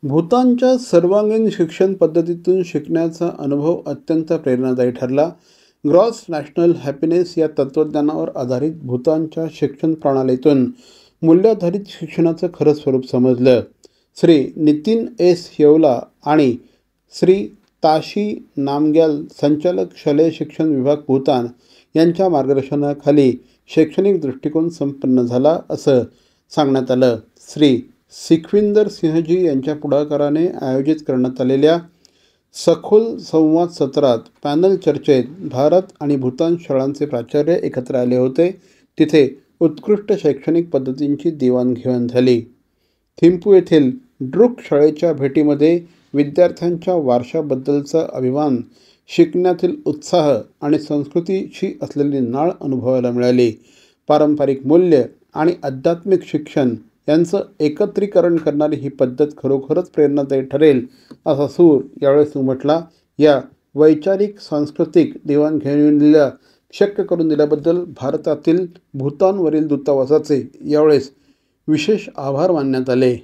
भूतानच्या सर्वांगीण शिक्षण पद्धतीतून शिकण्याचा अनुभव अत्यंत प्रेरणादायी ठरला. ग्रॉस नॅशनल हॅपीनेस या तत्त्वज्ञानावर आधारित भूतानच्या शिक्षण प्रणालीतून मूल्याधारित शिक्षणाचं खरं स्वरूप समजलं. श्री नितीन एस येवला आणि श्री ताशी नामग्याल, संचालक शालेय शिक्षण विभाग भूतान यांच्या मार्गदर्शनाखाली शैक्षणिक दृष्टिकोन संपन्न झाला असं सांगण्यात आलं. श्री सिखविंदर सिंहजी यांच्या पुढाकाराने आयोजित करण्यात आलेल्या सखोल संवाद सत्रात पॅनल चर्चेत भारत आणि भूतान शाळांचे प्राचार्य एकत्र आले होते. तिथे उत्कृष्ट शैक्षणिक पद्धतींची देवाणघेवाण झाली. थिम्पू येथील ड्रुक शाळेच्या भेटीमध्ये विद्यार्थ्यांच्या वारशाबद्दलचा अभिमान, शिकण्यातील उत्साह आणि संस्कृतीशी असलेली नाळ अनुभवायला मिळाली. पारंपरिक मूल्य आणि आध्यात्मिक शिक्षण यांचं एकत्रीकरण करणारी ही पद्धत खरोखरच प्रेरणादायी ठरेल असा सूर यावेळेस उमटला. या वैचारिक सांस्कृतिक देवाणघेवाणीला शक्य करून दिल्याबद्दल भारतातील भूतानवरील दूतावासाचे यावेळेस विशेष आभार मानण्यात आले.